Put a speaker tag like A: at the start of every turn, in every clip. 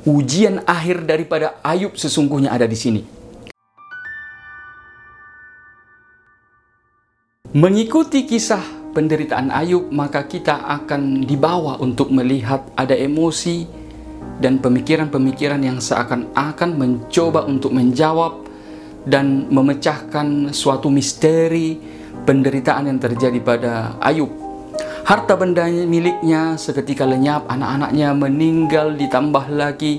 A: Ujian akhir daripada Ayub sesungguhnya ada di sini. Mengikuti kisah penderitaan Ayub, maka kita akan dibawa untuk melihat ada emosi dan pemikiran-pemikiran yang seakan-akan mencoba untuk menjawab dan memecahkan suatu misteri penderitaan yang terjadi pada Ayub. Harta benda miliknya seketika lenyap, anak-anaknya meninggal, ditambah lagi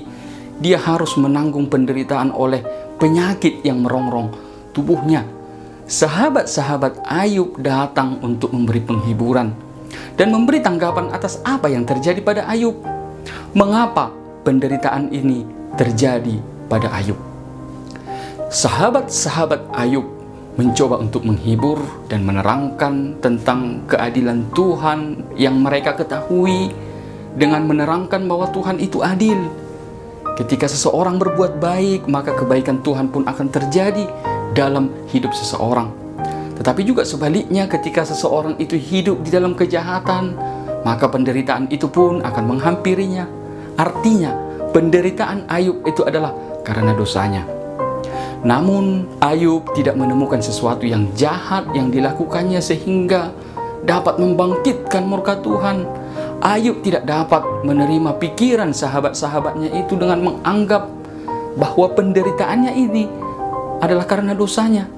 A: dia harus menanggung penderitaan oleh penyakit yang merongrong tubuhnya. Sahabat-sahabat Ayub datang untuk memberi penghiburan dan memberi tanggapan atas apa yang terjadi pada Ayub. Mengapa penderitaan ini terjadi pada Ayub? Sahabat-sahabat Ayub mencoba untuk menghibur dan menerangkan tentang keadilan Tuhan yang mereka ketahui dengan menerangkan bahwa Tuhan itu adil. Ketika seseorang berbuat baik, maka kebaikan Tuhan pun akan terjadi dalam hidup seseorang. Tetapi juga sebaliknya, ketika seseorang itu hidup di dalam kejahatan, maka penderitaan itu pun akan menghampirinya. Artinya, penderitaan Ayub itu adalah karena dosanya. Namun, Ayub tidak menemukan sesuatu yang jahat yang dilakukannya sehingga dapat membangkitkan murka Tuhan. Ayub tidak dapat menerima pikiran sahabat-sahabatnya itu dengan menganggap bahwa penderitaannya ini adalah karena dosanya.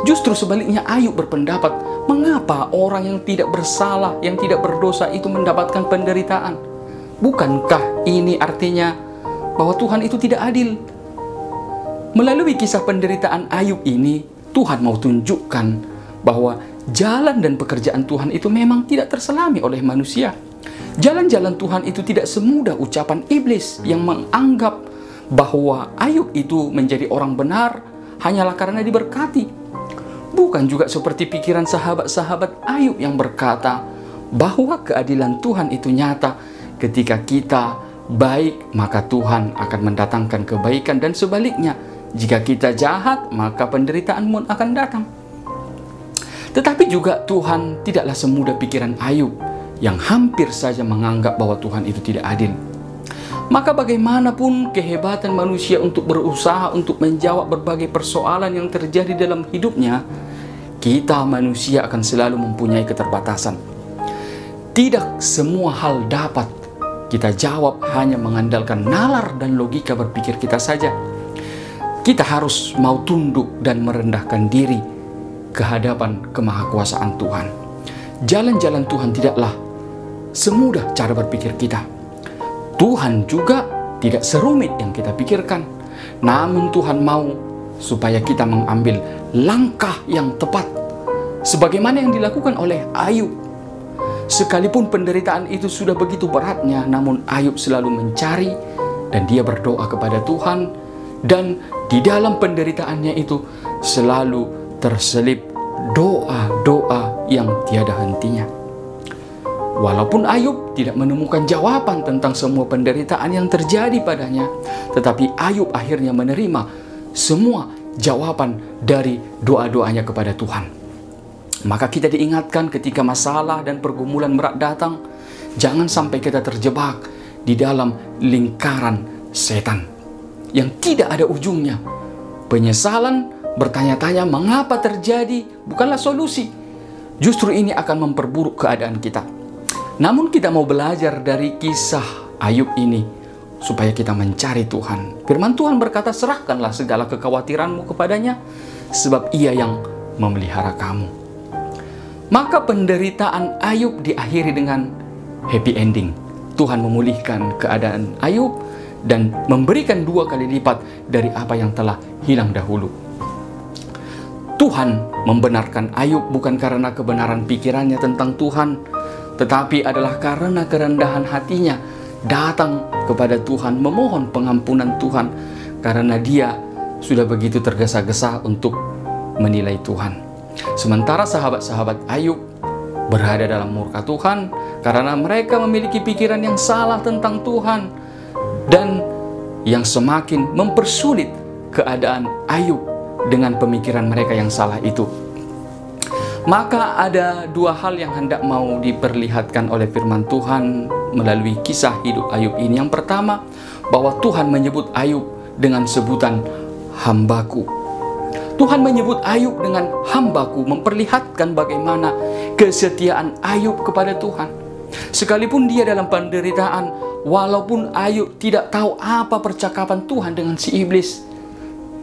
A: Justru sebaliknya, Ayub berpendapat, mengapa orang yang tidak bersalah, yang tidak berdosa itu mendapatkan penderitaan? Bukankah ini artinya bahwa Tuhan itu tidak adil? Melalui kisah penderitaan Ayub ini, Tuhan mau tunjukkan bahwa jalan dan pekerjaan Tuhan itu memang tidak terselami oleh manusia. Jalan-jalan Tuhan itu tidak semudah ucapan iblis yang menganggap bahwa Ayub itu menjadi orang benar hanyalah karena diberkati. Bukan juga seperti pikiran sahabat-sahabat Ayub yang berkata bahwa keadilan Tuhan itu nyata. Ketika kita baik, maka Tuhan akan mendatangkan kebaikan, dan sebaliknya, jika kita jahat, maka penderitaan pun akan datang. Tetapi juga Tuhan tidaklah semudah pikiran Ayub yang hampir saja menganggap bahwa Tuhan itu tidak adil. Maka bagaimanapun kehebatan manusia untuk berusaha untuk menjawab berbagai persoalan yang terjadi dalam hidupnya, kita manusia akan selalu mempunyai keterbatasan. Tidak semua hal dapat kita jawab hanya mengandalkan nalar dan logika berpikir kita saja. Kita harus mau tunduk dan merendahkan diri ke hadapan kemahakuasaan Tuhan. Jalan-jalan Tuhan tidaklah semudah cara berpikir kita. Tuhan juga tidak serumit yang kita pikirkan. Namun Tuhan mau supaya kita mengambil langkah yang tepat, sebagaimana yang dilakukan oleh Ayub. Sekalipun penderitaan itu sudah begitu beratnya, namun Ayub selalu mencari dan dia berdoa kepada Tuhan. Dan di dalam penderitaannya itu selalu terselip doa-doa yang tiada hentinya. Walaupun Ayub tidak menemukan jawaban tentang semua penderitaan yang terjadi padanya, tetapi Ayub akhirnya menerima semua jawaban dari doa-doanya kepada Tuhan. Maka kita diingatkan ketika masalah dan pergumulan berat datang, jangan sampai kita terjebak di dalam lingkaran setan yang tidak ada ujungnya. Penyesalan, bertanya-tanya mengapa terjadi, bukanlah solusi. Justru ini akan memperburuk keadaan kita. Namun kita mau belajar dari kisah Ayub ini supaya kita mencari Tuhan. Firman Tuhan berkata, serahkanlah segala kekhawatiranmu kepadanya, sebab Ia yang memelihara kamu. Maka penderitaan Ayub diakhiri dengan happy ending. Tuhan memulihkan keadaan Ayub dan memberikan 2 kali lipat dari apa yang telah hilang dahulu. Tuhan membenarkan Ayub bukan karena kebenaran pikirannya tentang Tuhan, tetapi adalah karena kerendahan hatinya datang kepada Tuhan, memohon pengampunan Tuhan karena dia sudah begitu tergesa-gesa untuk menilai Tuhan. Sementara sahabat-sahabat Ayub berada dalam murka Tuhan karena mereka memiliki pikiran yang salah tentang Tuhan dan yang semakin mempersulit keadaan Ayub dengan pemikiran mereka yang salah itu. Maka ada 2 hal yang hendak mau diperlihatkan oleh firman Tuhan melalui kisah hidup Ayub ini. Yang pertama, bahwa Tuhan menyebut Ayub dengan sebutan hambaku. Tuhan menyebut Ayub dengan hambaku, memperlihatkan bagaimana kesetiaan Ayub kepada Tuhan. Sekalipun dia dalam penderitaan, walaupun Ayub tidak tahu apa percakapan Tuhan dengan si iblis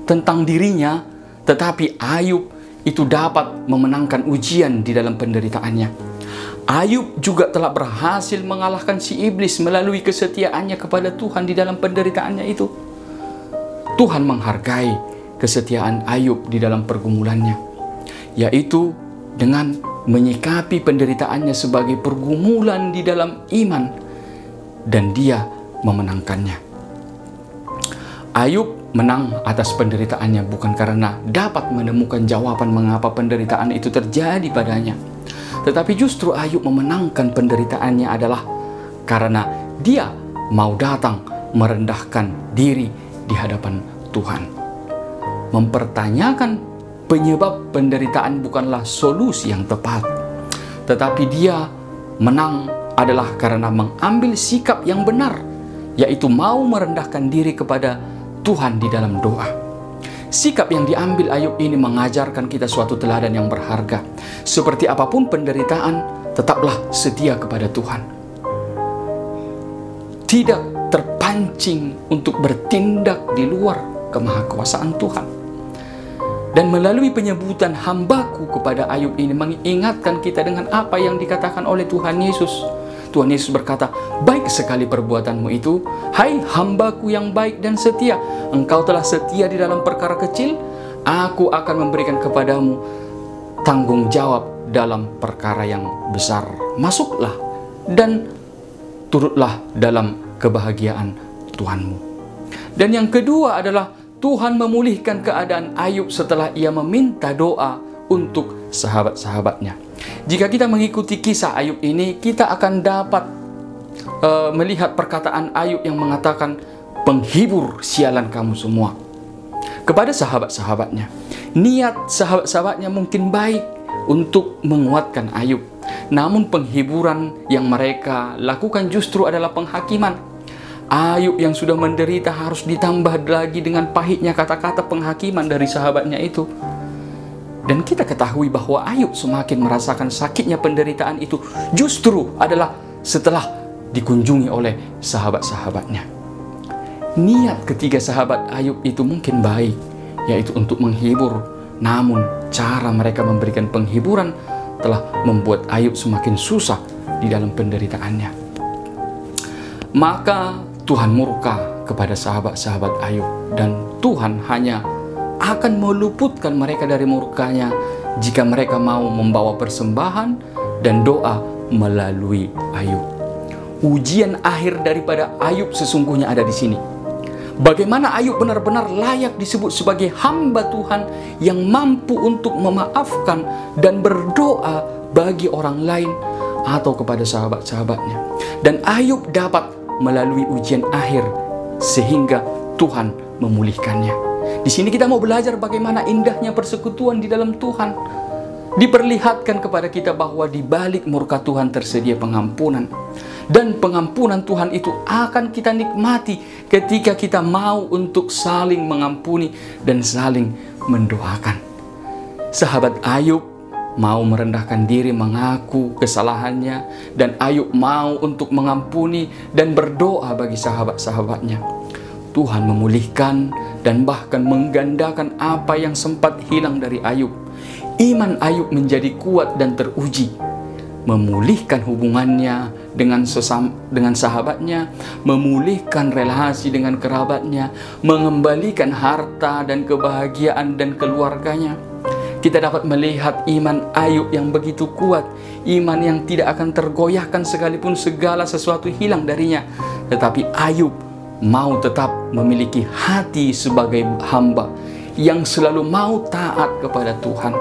A: tentang dirinya, tetapi Ayub itu dapat memenangkan ujian di dalam penderitaannya. Ayub juga telah berhasil mengalahkan si iblis melalui kesetiaannya kepada Tuhan di dalam penderitaannya itu. Tuhan menghargai kesetiaan Ayub di dalam pergumulannya, yaitu dengan menyikapi penderitaannya sebagai pergumulan di dalam iman, dan dia memenangkannya. Ayub menang atas penderitaannya bukan karena dapat menemukan jawaban mengapa penderitaan itu terjadi padanya, tetapi justru Ayub memenangkan penderitaannya adalah karena dia mau datang merendahkan diri di hadapan Tuhan. Mempertanyakan penyebab penderitaan bukanlah solusi yang tepat, tetapi dia menang adalah karena mengambil sikap yang benar, yaitu mau merendahkan diri kepada Tuhan di dalam doa. Sikap yang diambil Ayub ini mengajarkan kita suatu teladan yang berharga. Seperti apapun penderitaan, tetaplah setia kepada Tuhan. Tidak terpancing untuk bertindak di luar kemahakuasaan Tuhan. Dan melalui penyebutan hambaku kepada Ayub ini mengingatkan kita dengan apa yang dikatakan oleh Tuhan Yesus. Tuhan Yesus berkata, "Baik sekali perbuatanmu itu, hai hambaku yang baik dan setia. Engkau telah setia di dalam perkara kecil, aku akan memberikan kepadamu tanggung jawab dalam perkara yang besar. Masuklah dan turutlah dalam kebahagiaan Tuhanmu." Dan yang kedua adalah Tuhan memulihkan keadaan Ayub setelah ia meminta doa untuk sahabat-sahabatnya. Jika kita mengikuti kisah Ayub ini, kita akan dapat melihat perkataan Ayub yang mengatakan, "Penghibur sialan kamu semua," kepada sahabat-sahabatnya. Niat sahabat-sahabatnya mungkin baik untuk menguatkan Ayub, namun penghiburan yang mereka lakukan justru adalah penghakiman. Ayub yang sudah menderita harus ditambah lagi dengan pahitnya kata-kata penghakiman dari sahabatnya itu. Dan kita ketahui bahwa Ayub semakin merasakan sakitnya penderitaan itu justru adalah setelah dikunjungi oleh sahabat-sahabatnya. Niat ketiga sahabat Ayub itu mungkin baik, yaitu untuk menghibur. Namun cara mereka memberikan penghiburan telah membuat Ayub semakin susah di dalam penderitaannya. Maka Tuhan murka kepada sahabat-sahabat Ayub, dan Tuhan hanya akan meluputkan mereka dari murkanya jika mereka mau membawa persembahan dan doa melalui Ayub. Ujian akhir daripada Ayub sesungguhnya ada di sini. Bagaimana Ayub benar-benar layak disebut sebagai hamba Tuhan yang mampu untuk memaafkan dan berdoa bagi orang lain atau kepada sahabat-sahabatnya. Dan Ayub dapat melalui ujian akhir sehingga Tuhan memulihkannya. Di sini kita mau belajar bagaimana indahnya persekutuan di dalam Tuhan. Diperlihatkan kepada kita bahwa di balik murka Tuhan tersedia pengampunan. Dan pengampunan Tuhan itu akan kita nikmati ketika kita mau untuk saling mengampuni dan saling mendoakan. Sahabat Ayub mau merendahkan diri mengaku kesalahannya, dan Ayub mau untuk mengampuni dan berdoa bagi sahabat-sahabatnya. Tuhan memulihkan dan bahkan menggandakan apa yang sempat hilang dari Ayub. Iman Ayub menjadi kuat dan teruji. Memulihkan hubungannya dengan sahabatnya, memulihkan relasi dengan kerabatnya, mengembalikan harta dan kebahagiaan dan keluarganya. Kita dapat melihat iman Ayub yang begitu kuat, iman yang tidak akan tergoyahkan sekalipun segala sesuatu hilang darinya. Tetapi Ayub mau tetap memiliki hati sebagai hamba yang selalu mau taat kepada Tuhan.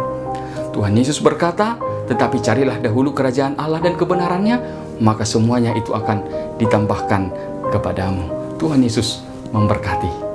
A: Tuhan Yesus berkata, "Tetapi carilah dahulu kerajaan Allah dan kebenarannya, maka semuanya itu akan ditambahkan kepadamu." Tuhan Yesus memberkati.